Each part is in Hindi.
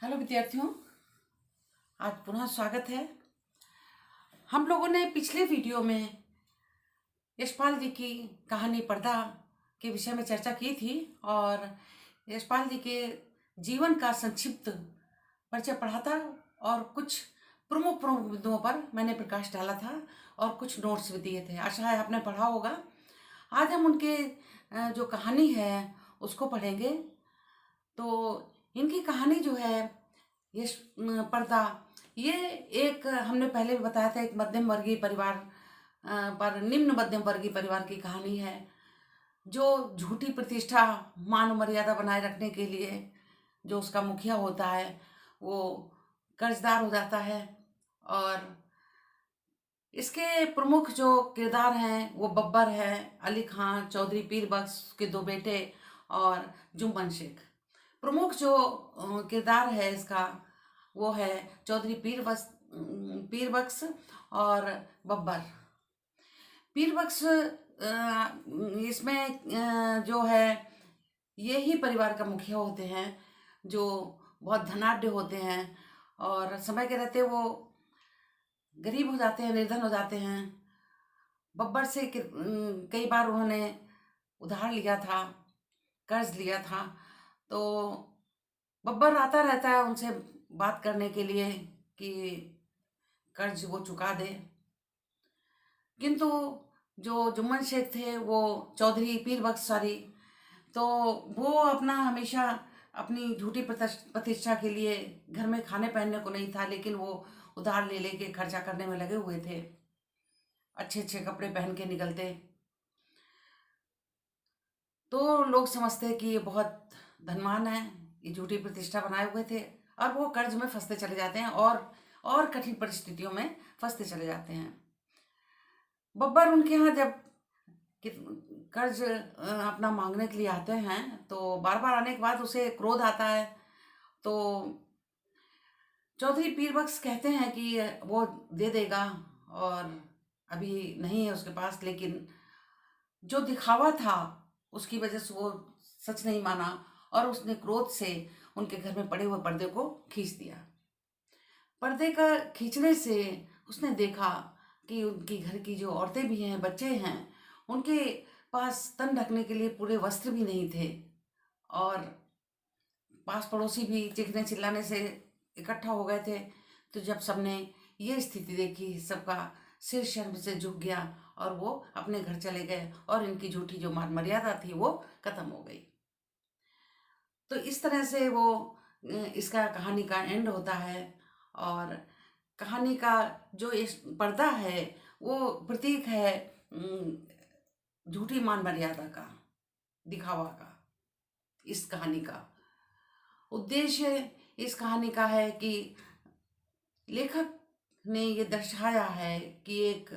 हेलो विद्यार्थियों, आज पुनः स्वागत है। हम लोगों ने पिछले वीडियो में यशपाल जी की कहानी पर्दा के विषय में चर्चा की थी और यशपाल जी के जीवन का संक्षिप्त परिचय पढ़ा था और कुछ प्रमुख प्रमुख बिंदुओं पर मैंने प्रकाश डाला था और कुछ नोट्स भी दिए थे। आशा है आपने पढ़ा होगा। आज हम उनके जो कहानी है उसको पढ़ेंगे। तो इनकी कहानी जो है ये पर्दा, ये एक हमने पहले भी बताया था, एक मध्यम वर्गीय परिवार पर निम्न मध्यम वर्गीय परिवार की कहानी है जो झूठी प्रतिष्ठा मान मर्यादा बनाए रखने के लिए जो उसका मुखिया होता है वो कर्जदार हो जाता है। और इसके प्रमुख जो किरदार हैं वो बब्बर है, अली खान, चौधरी पीर बख्श के दो बेटे और जुम्मन शेख। प्रमुख जो किरदार है इसका वो है चौधरी पीर बख्श और बब्बर। पीर बख्श इसमें जो है ये ही परिवार का मुखिया होते हैं जो बहुत धनाढ्य होते हैं और समय के रहते वो गरीब हो जाते हैं, निर्धन हो जाते हैं। बब्बर से कई बार उन्होंने उधार लिया था, कर्ज लिया था। तो बब्बर आता रहता है उनसे बात करने के लिए कि कर्ज वो चुका दे, किंतु जो जुम्मन शेख थे वो चौधरी पीर बख्श सॉरी, तो वो अपना हमेशा अपनी झूठी प्रतिष्ठा के लिए घर में खाने पहनने को नहीं था, लेकिन वो उधार ले लेके खर्चा करने में लगे हुए थे। अच्छे अच्छे कपड़े पहन के निकलते तो लोग समझते कि ये बहुत धनवान है, ये झूठी प्रतिष्ठा बनाए हुए थे और वो कर्ज में फंसते चले जाते हैं और कठिन परिस्थितियों में फंसते चले जाते हैं। बब्बर उनके यहाँ जब कर्ज अपना मांगने के लिए आते हैं तो बार बार आने के बाद उसे क्रोध आता है। तो चौधरी पीर बख्श कहते हैं कि वो दे देगा और अभी नहीं है उसके पास, लेकिन जो दिखावा था उसकी वजह से वो सच नहीं माना और उसने क्रोध से उनके घर में पड़े हुए पर्दे को खींच दिया। पर्दे का खींचने से उसने देखा कि उनकी घर की जो औरतें भी हैं, बच्चे हैं, उनके पास तन ढकने के लिए पूरे वस्त्र भी नहीं थे और पास पड़ोसी भी चीखने चिल्लाने से इकट्ठा हो गए थे। तो जब सबने ये स्थिति देखी, सबका सिर शर्म से झुक गया और वो अपने घर चले गए और इनकी झूठी जो मान मर्यादा थी वो खत्म हो गई। तो इस तरह से वो इसका कहानी का एंड होता है और कहानी का जो इस पर्दा है वो प्रतीक है झूठी मान मर्यादा का, दिखावा का। इस कहानी का उद्देश्य इस कहानी का है कि लेखक ने ये दर्शाया है कि एक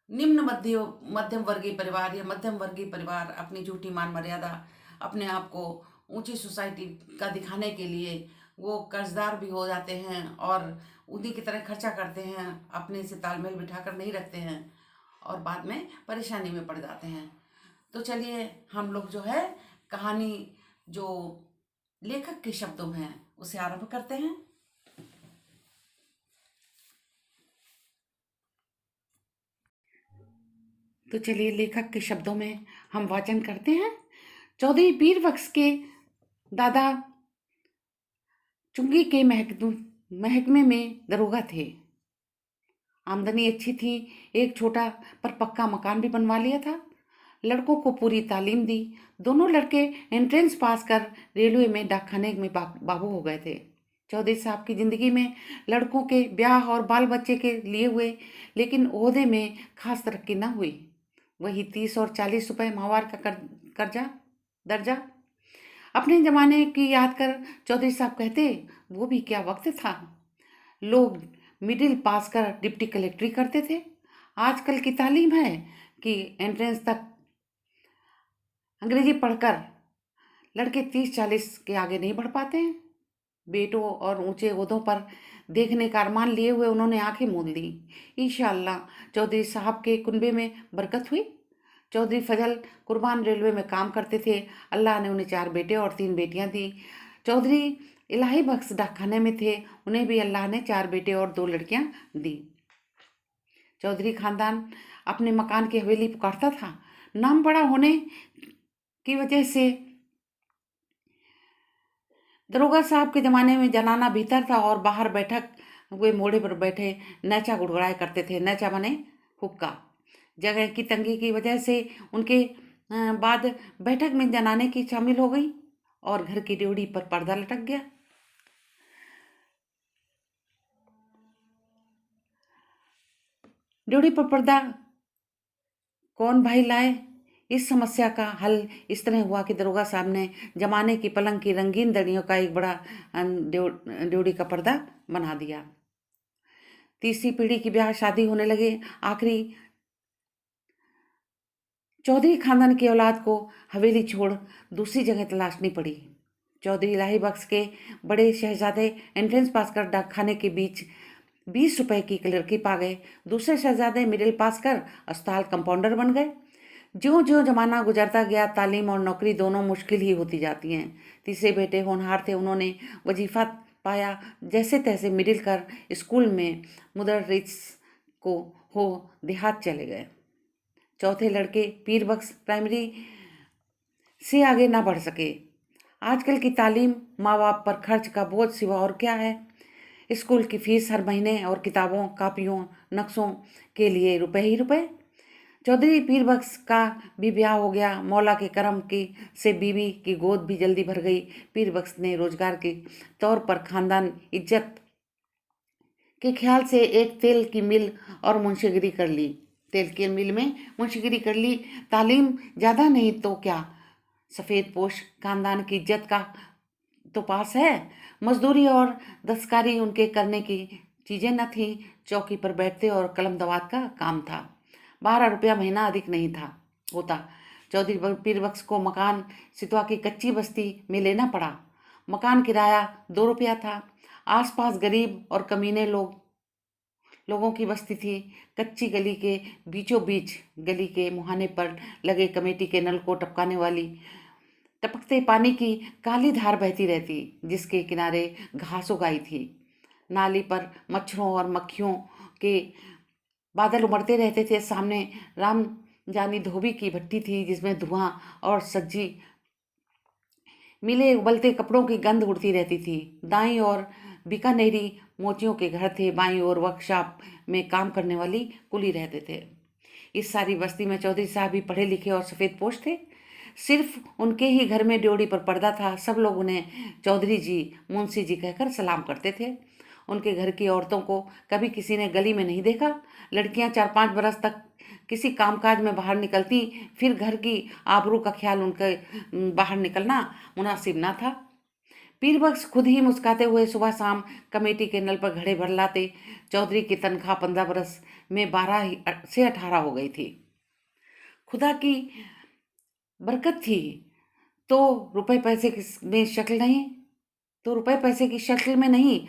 निम्न मध्यम वर्गीय परिवार या मध्यम वर्गीय परिवार अपनी झूठी मान मर्यादा, अपने आप को ऊंची सोसाइटी का दिखाने के लिए वो कर्जदार भी हो जाते हैं और उन्हीं की तरह खर्चा करते हैं, अपने से तालमेल बिठाकर नहीं रखते हैं और बाद में परेशानी में पड़ जाते हैं। तो चलिए हम लोग जो है कहानी जो लेखक के शब्दों में है उसे आरंभ करते हैं। तो चलिए लेखक के शब्दों में हम वाचन करते हैं। चौधरी पीर बख्श के दादा चुंगी के महकमे में दरोगा थे। आमदनी अच्छी थी, एक छोटा पर पक्का मकान भी बनवा लिया था। लड़कों को पूरी तालीम दी। दोनों लड़के एंट्रेंस पास कर रेलवे में डाकखाने में बाबू हो गए थे। चौधरी साहब की ज़िंदगी में लड़कों के ब्याह और बाल बच्चे के लिए हुए, लेकिन ओहदे में खास तरक्की न हुई। वही 30 और 40 रुपए माहवार का कर्जा दर्जा। अपने ज़माने की याद कर चौधरी साहब कहते, वो भी क्या वक्त था। लोग मिडिल पास कर डिप्टी कलेक्ट्री करते थे। आजकल की तालीम है कि एंट्रेंस तक अंग्रेजी पढ़कर लड़के 30-40 के आगे नहीं बढ़ पाते हैं। बेटों और ऊंचे ओहदों पर देखने का अरमान लिए हुए उन्होंने आंखें मूंद ली। इंशाअल्लाह चौधरी साहब के कुनबे में बरकत हुई। चौधरी फजल कुर्बान रेलवे में काम करते थे। अल्लाह ने उन्हें 4 बेटे और 3 बेटियां दी। चौधरी इलाही बख्श डाकखाने में थे, उन्हें भी अल्लाह ने 4 बेटे और 2 लड़कियां दी। चौधरी खानदान अपने मकान की हवेली पुकारता था। नाम बड़ा होने की वजह से दरोगा साहब के ज़माने में जनाना भीतर था और बाहर बैठक हुए मोड़े पर बैठे नैचा गुड़गुड़ाया करते थे। नैचा माने हुक्का। जगह की तंगी की वजह से उनके बाद बैठक में जनाने की शामिल हो गई और घर की ड्योढ़ी पर पर्दा लटक गया। ड्योढ़ी पर पर्दा कौन भाई लाए? इस समस्या का हल इस तरह हुआ कि दरोगा साहब ने जमाने की पलंग की रंगीन दड़ियों का एक बड़ा ड्योढ़ी का पर्दा बना दिया। तीसरी पीढ़ी की ब्याह शादी होने लगे। आखिरी चौधरी खानदान की औलाद को हवेली छोड़ दूसरी जगह तलाशनी पड़ी। चौधरी इलाही बख्श के बड़े शहजादे एंट्रेंस पास कर डाकखाने के बीच 20 रुपए की एक लड़की पा गए। दूसरे शहजादे मिडिल पास कर अस्पताल कंपाउंडर बन गए। ज्यों ज्यों जमाना गुजरता गया, तालीम और नौकरी दोनों मुश्किल ही होती जाती हैं। तीसरे बेटे होनहार थे, उन्होंने वजीफा पाया। जैसे तैसे मिडिल कर स्कूल में मुदर्रिस को हो देहात चले गए। चौथे लड़के पीर बख्श प्राइमरी से आगे ना बढ़ सके। आजकल की तालीम माँ बाप पर खर्च का बोझ सिवा और क्या है। स्कूल की फीस हर महीने और किताबों, कापियों, नक्शों के लिए रुपए ही रुपए। चौधरी पीर बख्श का भी ब्याह हो गया। मौला के करम की से बीवी की गोद भी जल्दी भर गई। पीर बख्श ने रोजगार के तौर पर खानदान इज्जत के ख्याल से एक तेल की मिल और मुंशीगिरी कर ली। तेल की मिल में मुंशीगिरी कर ली। तालीम ज़्यादा नहीं तो क्या, सफ़ेद पोश खानदान की इज्जत का तो पास है। मजदूरी और दस्तकारी उनके करने की चीज़ें न थीं। चौकी पर बैठते और कलम दवात का काम था। 12 रुपया महीना अधिक नहीं था होता। चौधरी पीर बख्श को मकान सितवा की कच्ची बस्ती में लेना पड़ा। मकान किराया 2 रुपया था। आसपास गरीब और कमीने लोगों की बस्ती थी। कच्ची गली के बीचों बीच गली के मुहाने पर लगे कमेटी के नल को टपकाने वाली टपकते पानी की काली धार बहती रहती, जिसके किनारे घास उगाई थी। नाली पर मच्छरों और मक्खियों के बादल उमड़ते रहते थे। सामने राम जानी धोबी की भट्टी थी, जिसमें धुआं और सज्जी मिले उबलते कपड़ों की गंध उड़ती रहती थी। दाईं ओर बीकानेरी मोचियों के घर थे। बाईं ओर वर्कशॉप में काम करने वाली कुली रहते थे। इस सारी बस्ती में चौधरी साहब भी पढ़े लिखे और सफ़ेद पोश थे। सिर्फ उनके ही घर में ड्योढ़ी पर पर्दा था। सब लोग उन्हें चौधरी जी, मुंशी जी कहकर सलाम करते थे। उनके घर की औरतों को कभी किसी ने गली में नहीं देखा। लड़कियां 4-5 बरस तक किसी कामकाज में बाहर निकलती, फिर घर की आबरू का ख्याल उनके बाहर निकलना मुनासिब ना था। पीर बख्श खुद ही मुस्काते हुए सुबह शाम कमेटी के नल पर घड़े भर लाते। चौधरी की तनख्वाह 15 बरस में 12 से 18 हो गई थी। खुदा की बरकत थी तो रुपए पैसे में शक्ल नहीं, तो रुपए पैसे की शक्ल में नहीं,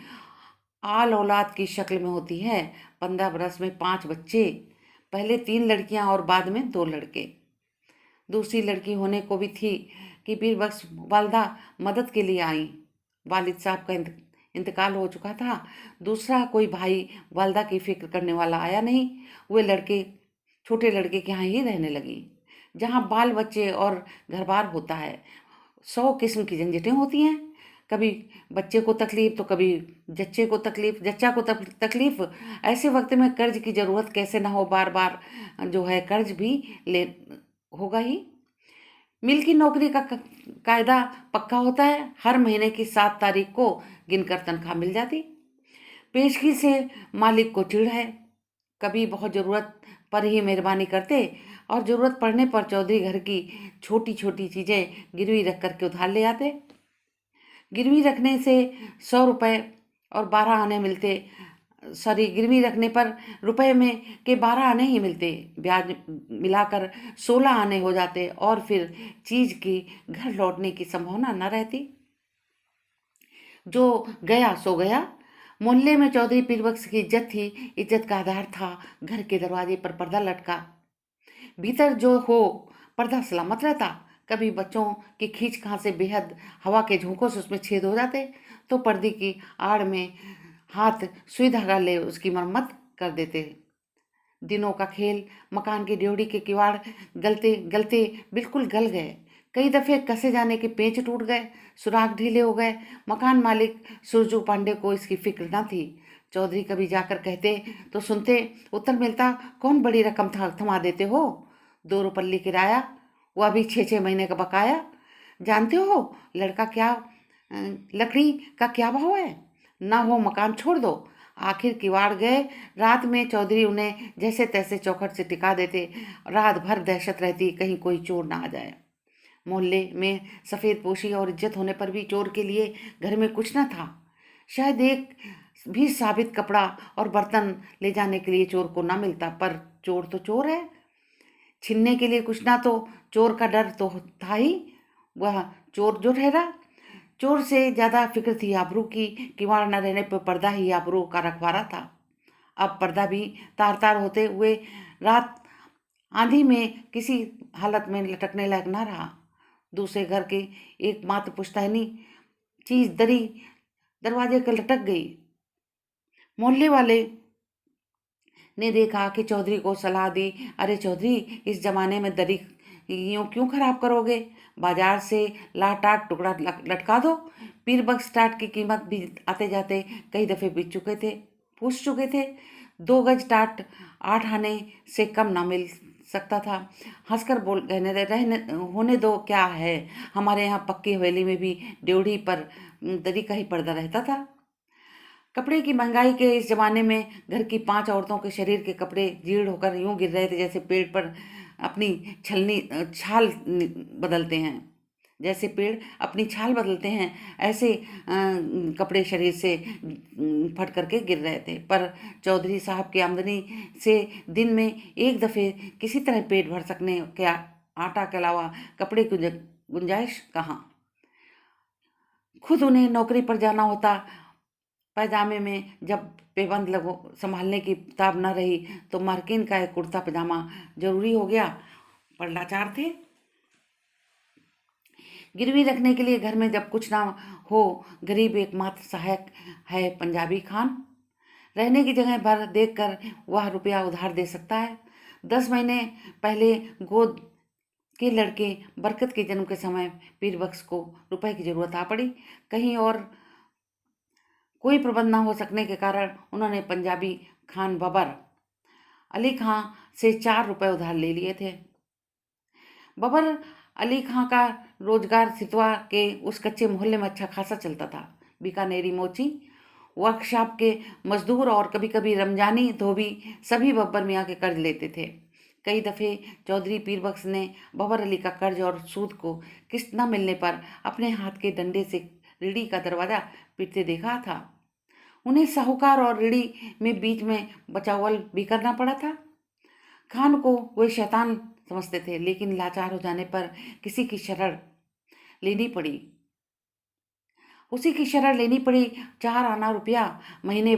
आल औलाद की शक्ल में होती है। 15 बरस में 5 बच्चे, पहले 3 लड़कियां और बाद में 2 लड़के। दूसरी लड़की होने को भी थी कि पीर बख्श वालदा मदद के लिए आई। वालिद साहब का इंतकाल हो चुका था। दूसरा कोई भाई वालदा की फिक्र करने वाला आया नहीं। वे छोटे लड़के के यहाँ ही रहने लगी, जहाँ बाल बच्चे और घर बार होता है। 100 किस्म की झंझटें होती हैं। कभी बच्चे को तकलीफ तो कभी जच्चे को तकलीफ, जच्चा को तकलीफ। ऐसे वक्त में कर्ज की ज़रूरत कैसे ना हो, बार बार जो है कर्ज भी ले होगा ही। मिल की नौकरी का कायदा पक्का होता है। हर महीने की 7 तारीख को गिनकर तनख्वाह मिल जाती। पेशगी से मालिक को चिढ़ है। कभी बहुत ज़रूरत पर ही मेहरबानी करते और ज़रूरत पड़ने पर चौधरी घर की छोटी छोटी चीज़ें गिरवी रख करके उधार ले आते। गिरवी रखने से 100 रुपये और 12 आने मिलते। गिरवी रखने पर रुपए में के 12 आने ही मिलते। ब्याज मिलाकर 16 आने हो जाते और फिर चीज़ की घर लौटने की संभावना न रहती। जो गया सो गया। मोहल्ले में चौधरी पीर बख्श की इज्जत थी। इज्जत का आधार था घर के दरवाजे पर पर्दा लटका। भीतर जो हो पर्दा सलामत रहता। कभी बच्चों की खींच खां से बेहद हवा के झोंकों से उसमें छेद हो जाते, तो पर्दे की आड़ में हाथ सुई धागा ले उसकी मरम्मत कर देते। दिनों का खेल, मकान की ड्योढ़ी के किवाड़ गलते गलते बिल्कुल गल गए। कई दफे कसे जाने के पेंच टूट गए, सुराख ढीले हो गए। मकान मालिक सुरजू पांडे को इसकी फिक्र न थी। चौधरी कभी जाकर कहते तो सुनते, उत्तर मिलता, कौन बड़ी रकम थमा देते हो? 2 रुपल्ली किराया, वह भी 6-6 महीने का बकाया। जानते हो लड़का क्या लकड़ी का क्या भाव है? ना हो मकान छोड़ दो। आखिर किवाड़ गए। रात में चौधरी उन्हें जैसे तैसे चौखट से टिका देते। रात भर दहशत रहती कहीं कोई चोर ना आ जाए। मोहल्ले में सफ़ेद पोशी और इज्जत होने पर भी चोर के लिए घर में कुछ न था। शायद एक भी साबित कपड़ा और बर्तन ले जाने के लिए चोर को ना मिलता, पर चोर तो चोर है। छीनने के लिए कुछ ना तो चोर का डर तो था ही। वह चोर जो ठहरा। चोर से ज़्यादा फिक्र थी आबरू की। किवाड़ न रहने पर पर्दा ही आबरू का रखवारा था। अब पर्दा भी तार तार होते हुए रात आंधी में किसी हालत में लटकने लायक ना रहा। दूसरे घर की एकमात्र पुश्तैनी चीज दरी दरवाजे पर लटक गई। मोहल्ले वाले ने देखा कि चौधरी को सलाह दी, अरे चौधरी, इस जमाने में दरी यूं क्यों खराब करोगे? बाजार से लाटाट टुकड़ा लटका दो। पीर बक्स टाट की कीमत भी आते जाते कई दफे पूछ चुके थे। 2 गज टाट 8 आने से कम ना मिल सकता था। हंसकर बोल रहने होने दो, क्या है, हमारे यहाँ पक्की हवेली में भी ड्योढ़ी पर दरी का ही पर्दा रहता था। कपड़े की महंगाई के इस जमाने में घर की 5 औरतों के शरीर के कपड़े जीर्ण होकर यूं गिर रहे थे जैसे पेड़ पर अपनी छाल बदलते हैं। जैसे पेड़ अपनी छाल बदलते हैं, ऐसे कपड़े शरीर से फट करके गिर रहे थे। पर चौधरी साहब की आमदनी से दिन में एक दफ़े किसी तरह पेट भर सकने के आटा के अलावा कपड़े की गुंजाइश कहाँ। खुद उन्हें नौकरी पर जाना होता। पैजामे में जब पेबंद लगो संभालने की ताब न रही तो मार्किन का एक कुर्ता पजामा जरूरी हो गया। पर लाचार थे। गिरवी रखने के लिए घर में जब कुछ ना हो, गरीब एकमात्र सहायक है पंजाबी खान। रहने की जगह भर देखकर वह रुपया उधार दे सकता है। 10 महीने पहले गोद के लड़के बरकत के जन्म के समय पीर बख्श को रुपए की जरूरत आ पड़ी। कहीं और कोई प्रबंध न हो सकने के कारण उन्होंने पंजाबी खान बबर अली खां से 4 रुपए उधार ले लिए थे। बबर अली खां का रोजगार सितवा के उस कच्चे मोहल्ले में अच्छा खासा चलता था। बीकानेरी मोची, वर्कशॉप के मजदूर और कभी कभी रमजानी धोबी सभी बब्बर मियाँ के कर्ज लेते थे। कई दफ़े चौधरी पीर बख्श ने बबर अली का कर्ज और सूद को किस्त न मिलने पर अपने हाथ के डंडे से रीढ़ी का दरवाज़ा पीटते देखा था। उन्हें साहूकार और रीढ़ी में बीच में बचावल भी करना पड़ा था। खान को वे शैतान समझते थे, लेकिन लाचार हो जाने पर किसी की शरण लेनी पड़ी। उसी की शरण लेनी पड़ी। 4 आना रुपया महीने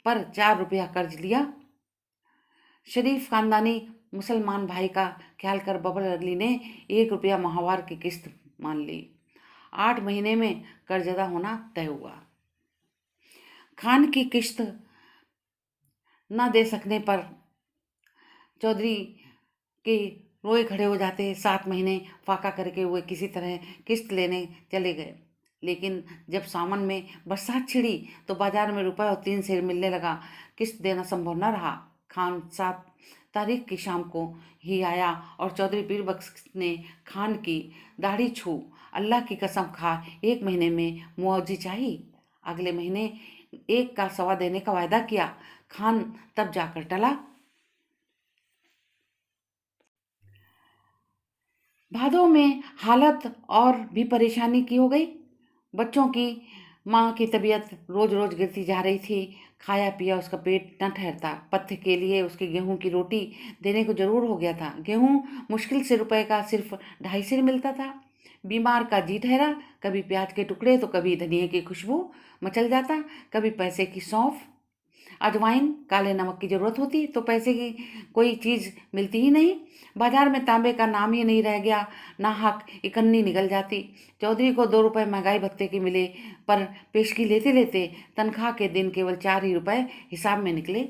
पर 4 रुपया कर्ज लिया। शरीफ खानदानी मुसलमान भाई का ख्याल कर बबर अली ने 1 रुपया माहवार की किस्त मान ली। 8 महीने में कर्ज अदा होना तय हुआ। खान की किस्त न दे सकने पर चौधरी के रोए खड़े हो जाते। 7 महीने फाका करके वे किसी तरह किस्त लेने चले गए। लेकिन जब सावन में बरसात छिड़ी तो बाजार में रुपए और 3 सेर मिलने लगा। किस्त देना संभव न रहा। खान 7 तारीख की शाम को ही आया और चौधरी पीर बख्श ने खान की दाढ़ी छू अल्लाह की कसम खा 1 महीने में मुआवजी चाहिए। अगले महीने 1 का सवा देने का वायदा किया। खान तब जाकर टला। भादों में हालत और भी परेशानी की हो गई। बच्चों की माँ की तबीयत रोज रोज गिरती जा रही थी। खाया पिया उसका पेट न ठहरता। पथ्य के लिए उसके गेहूं की रोटी देने को जरूर हो गया था। गेहूं मुश्किल से रुपए का सिर्फ 2.5 सेर मिलता था। बीमार का जी ठहरा। कभी प्याज के टुकड़े तो कभी धनिए की खुशबू मचल जाता, कभी पैसे की सौंफ। अजवाइन, काले नमक की ज़रूरत होती तो पैसे की कोई चीज़ मिलती ही नहीं। बाजार में तांबे का नाम ही नहीं रह गया, नाहक इकन्नी निकल जाती। चौधरी को 2 रुपए महंगाई भत्ते के मिले, पर पेशगी लेते लेते तनख्वाह के दिन केवल 4 ही रुपए हिसाब में निकले।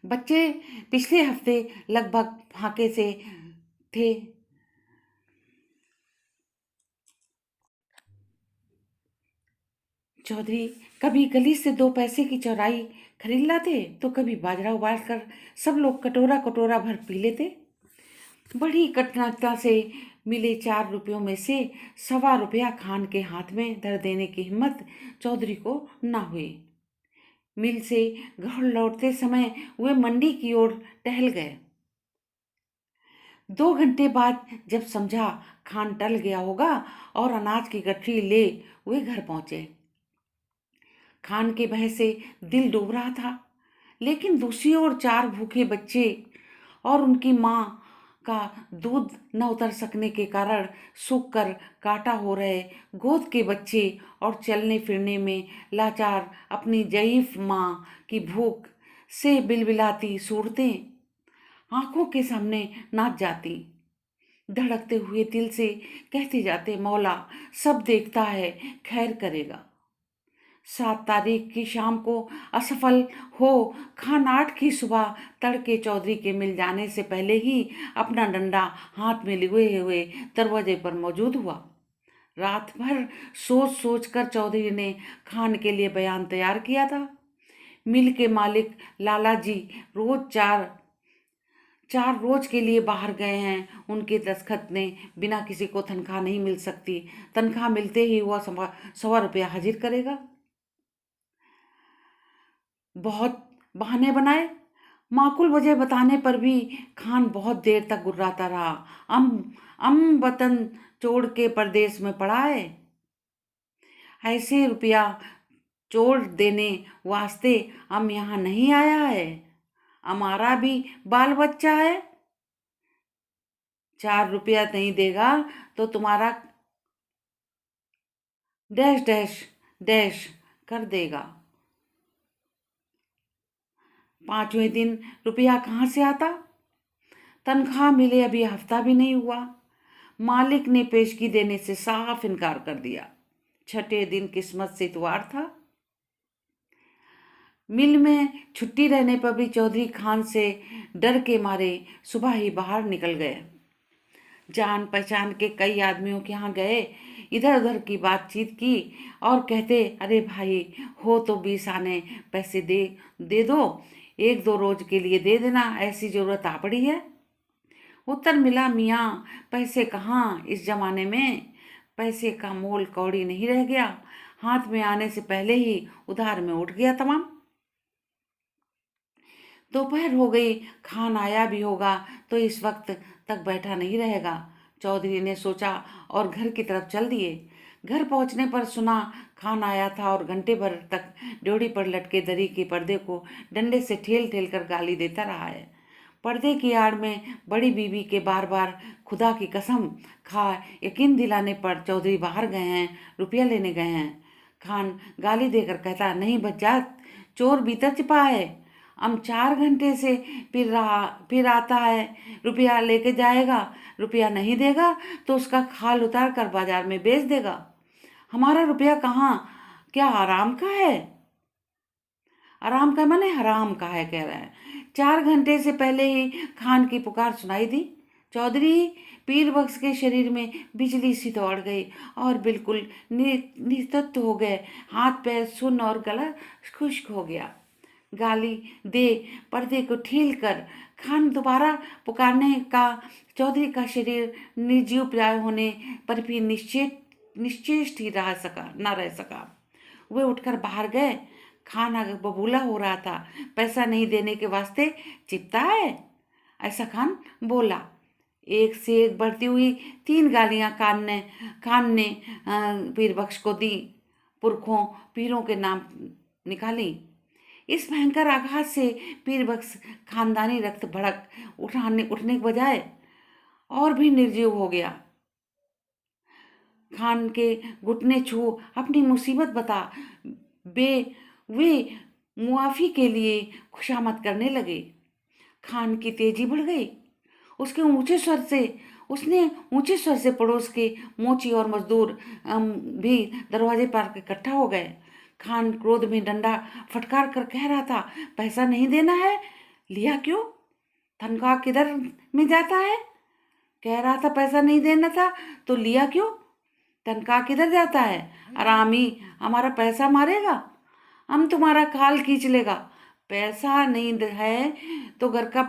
बच्चे पिछले हफ्ते लगभग फाके से थे। चौधरी कभी गली से 2 पैसे की चौराई खरीद लाते तो कभी बाजरा उबाल कर सब लोग कटोरा कटोरा भर पी लेते। बड़ी कठिनाइयों से मिले 4 रुपयों में से 1.25 रुपया खान के हाथ में धर देने की हिम्मत चौधरी को न हुई। मिल से घर लौटते समय वे मंडी की ओर टहल गए। 2 घंटे बाद जब समझा खान टल गया होगा और अनाज की गठरी ले वे घर पहुंचे। खान के भय से दिल डूब रहा था, लेकिन दूसरी ओर 4 भूखे बच्चे और उनकी माँ का दूध न उतर सकने के कारण सूख कर काटा हो रहे गोद के बच्चे और चलने फिरने में लाचार अपनी ज़ईफ माँ की भूख से बिलबिलाती सूरतें आंखों के सामने नाच जाती। धड़कते हुए दिल से कहते जाते, मौला सब देखता है, खैर करेगा। 7 तारीख की शाम को असफल हो खान 8 की सुबह तड़के चौधरी के मिल जाने से पहले ही अपना डंडा हाथ में लिए हुए दरवाजे पर मौजूद हुआ। रात भर सोच सोच कर चौधरी ने खान के लिए बयान तैयार किया था। मिल के मालिक लाला जी रोज चार रोज के लिए बाहर गए हैं। उनके दस्तखत ने बिना किसी को तनख्वाह नहीं मिल सकती। तनख्वाह मिलते ही वह 1.25 रुपया हाजिर करेगा। बहुत बहाने बनाए, माकुल वजह बताने पर भी खान बहुत देर तक गुर्राता रहा। अम वतन छोड़ के परदेश में पड़ा है, ऐसे रुपया छोड़ देने वास्ते हम यहाँ नहीं आया है। हमारा भी बाल बच्चा है। 4 रुपया नहीं देगा तो तुम्हारा डैश डैश डैश कर देगा। 5वें दिन रुपया कहाँ से आता? तनख्वाह मिले अभी हफ्ता भी नहीं हुआ। मालिक ने पेशगी देने से साफ इनकार कर दिया। 6ठे दिन किस्मत से इतवार था। मिल में छुट्टी रहने पर भी चौधरी खान से डर के मारे सुबह ही बाहर निकल गए। जान पहचान के कई आदमियों के यहाँ गए, इधर उधर की बातचीत की और कहते, अरे भाई हो तो 20 आने पैसे दे दो, 1-2 रोज के लिए दे देना, ऐसी ज़रूरत आ पड़ी है। उत्तर मिला, मियाँ पैसे कहाँ, इस जमाने में पैसे का मोल कौड़ी नहीं रह गया। हाथ में आने से पहले ही उधार में उठ गया तमाम। दोपहर हो गई, खान आया भी होगा तो इस वक्त तक बैठा नहीं रहेगा, चौधरी ने सोचा और घर की तरफ चल दिए। घर पहुंचने पर सुना खान आया था और घंटे भर तक ड्योढ़ी पर लटके दरी के पर्दे को डंडे से ठेल ठेल कर गाली देता रहा है। पर्दे की आड़ में बड़ी बीबी के बार बार खुदा की कसम खा यकीन दिलाने पर चौधरी बाहर गए हैं, रुपया लेने गए हैं। खान गाली देकर कहता, नहीं बच्चा, चोर भीतर छिपा है। हम 4 घंटे से फिर आता है, रुपया लेके जाएगा, रुपया नहीं देगा तो उसका खाल उतार कर बाजार में बेच देगा। हमारा रुपया कहाँ, क्या आराम का है? आराम का माने हराम का है, कह रहे हैं। 4 घंटे से पहले ही खान की पुकार सुनाई दी। चौधरी पीर बख्श के शरीर में बिजली सी दौड़ गई और बिल्कुल निस्तब्ध हो गए। हाथ पैर सुन्न और गला खुश्क हो गया। गाली दे पर्दे को ठील कर खान दोबारा पुकारने का चौधरी का शरीर निर्जीव प्राय होने पर भी निश्चेष्ट ही न रह सका। वे उठकर बाहर गए। खान अगर बबूला हो रहा था, पैसा नहीं देने के वास्ते चिपता है, ऐसा खान बोला। एक से एक बढ़ती हुई 3 गालियां खान ने पीर बख्श को दी। पुरखों पीरों के नाम निकाली। इस भयंकर आघात से पीर बख्श खानदानी रक्त भड़क उठने के बजाय और भी निर्जीव हो गया। खान के घुटने छू अपनी मुसीबत बता, वे मुआफ़ी के लिए खुशामद करने लगे। खान की तेजी बढ़ गई। उसने ऊंचे स्वर से पड़ोस के मोची और मजदूर भी दरवाजे पर इकट्ठा हो गए। खान क्रोध में डंडा फटकार कर कह रहा था, पैसा नहीं देना है? लिया क्यों? तनख्वाह किधर में जाता है? कह रहा था पैसा नहीं देना था तो लिया क्यों? तनख्वाह किधर जाता है? आरामी हमारा पैसा मारेगा, हम तुम्हारा खाल खींच लेगा। पैसा नहीं है तो घर का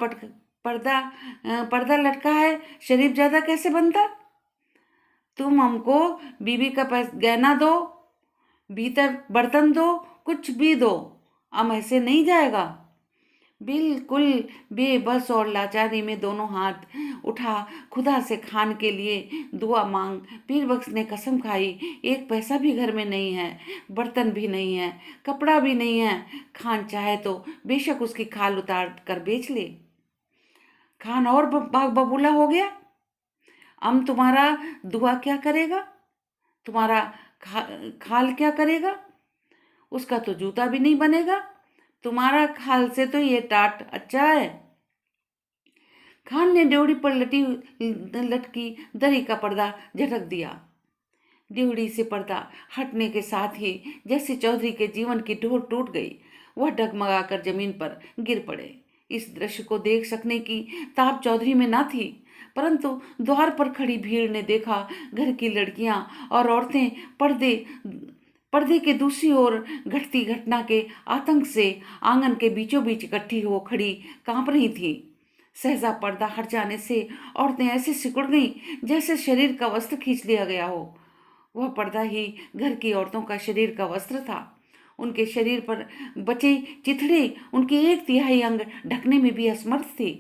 पर्दा लटका है, शरीफ ज्यादा कैसे बनता? तुम हमको बीवी का गहना दो, भीतर बर्तन दो, कुछ भी दो, हम ऐसे नहीं जाएगा। बिल्कुल बेबस और लाचारी में दोनों हाथ उठा खुदा से खान के लिए दुआ मांग पीर बख्श ने कसम खाई, एक पैसा भी घर में नहीं है, बर्तन भी नहीं है, कपड़ा भी नहीं है। खान चाहे तो बेशक उसकी खाल उतार कर बेच ले। खान और बबूला हो गया। अब तुम्हारा दुआ क्या करेगा? तुम्हारा खाल क्या करेगा? उसका तो जूता भी नहीं बनेगा। तुम्हारा खाल से तो ये टाट अच्छा है। खान ने ड्योढ़ी पर लटकी दरी का पर्दा झटक दिया। ड्योढ़ी से पर्दा हटने के साथ ही जैसे चौधरी के जीवन की डोर टूट गई, वह डगमगाकर जमीन पर गिर पड़े। इस दृश्य को देख सकने की ताब चौधरी में ना थी, परंतु द्वार पर खड़ी भीड़ ने देखा। घर की लड़कियां और औरतें पर्दे के दूसरी ओर घटती घटना के आतंक से आंगन के बीचों बीच इकट्ठी हो खड़ी कांप रही थी। सहजा पर्दा हट जाने से औरतें ऐसे सिकुड़ गईं जैसे शरीर का वस्त्र खींच लिया गया हो। वह पर्दा ही घर की औरतों का शरीर का वस्त्र था। उनके शरीर पर बचे चिथड़े उनके 1/3 अंग ढकने में भी असमर्थ थे।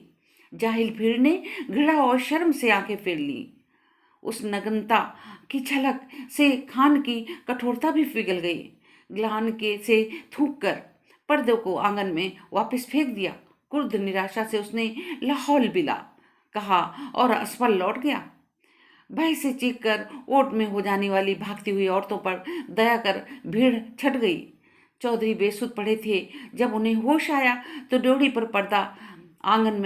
जाहिल भीड़ ने घृणा और शर्म से आंखें फेर ली। उस नग्नता की झलक से खान की कठोरता भी पिघल गई। ग्लान के से थूक कर पर्दे को आंगन में वापस फेंक दिया। क्रुद्ध निराशा से उसने लाहौल बिला कहा और अस्पताल लौट गया। भय से चीख कर ओट में हो जाने वाली भागती हुई औरतों पर दया कर भीड़ छट गई। चौधरी बेसुध पड़े थे। जब उन्हें होश आया तो ड्योढ़ी का पर्दा आंगन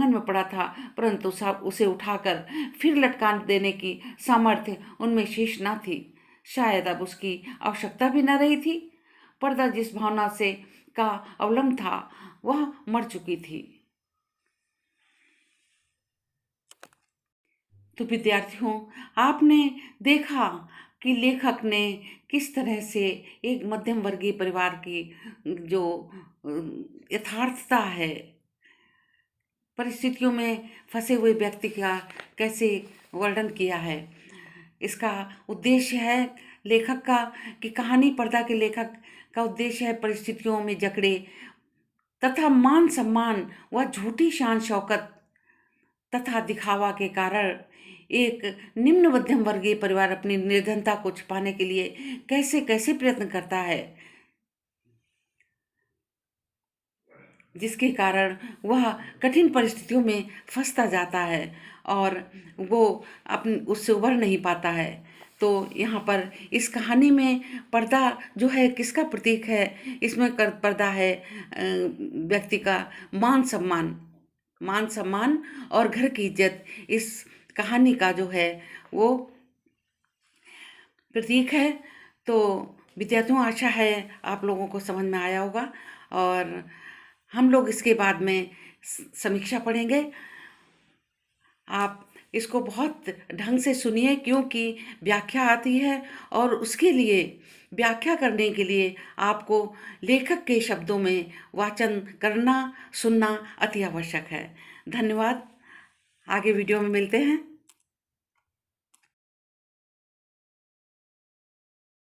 में पड़ा था, परंतु सब उसे उठाकर फिर लटकान देने की सामर्थ्य उनमें शेष न थी। शायद अब उसकी आवश्यकता भी न रही थी। पर्दा जिस भावना से का अवलंब था वह मर चुकी थी। तो विद्यार्थियों, आपने देखा कि लेखक ने किस तरह से एक मध्यम वर्गीय परिवार की जो यथार्थता है, परिस्थितियों में फंसे हुए व्यक्ति का कैसे वर्णन किया है। इसका उद्देश्य है लेखक का कि कहानी पर्दा के लेखक का उद्देश्य है परिस्थितियों में जकड़े तथा मान सम्मान व झूठी शान शौकत तथा दिखावा के कारण एक निम्न मध्यम वर्गीय परिवार अपनी निर्धनता को छिपाने के लिए कैसे कैसे प्रयत्न करता है, जिसके कारण वह कठिन परिस्थितियों में फंसता जाता है और वो उससे उभर नहीं पाता है। तो यहाँ पर इस कहानी में पर्दा जो है किसका प्रतीक है? इसमें पर्दा है व्यक्ति का मान सम्मान और घर की इज्जत इस कहानी का जो है वो प्रतीक है। तो विद्यार्थियों, आशा है आप लोगों को समझ में आया होगा और हम लोग इसके बाद में समीक्षा पढ़ेंगे। आप इसको बहुत ढंग से सुनिए क्योंकि व्याख्या आती है और उसके लिए व्याख्या करने के लिए आपको लेखक के शब्दों में वाचन करना सुनना अति आवश्यक है। धन्यवाद। आगे वीडियो में मिलते हैं।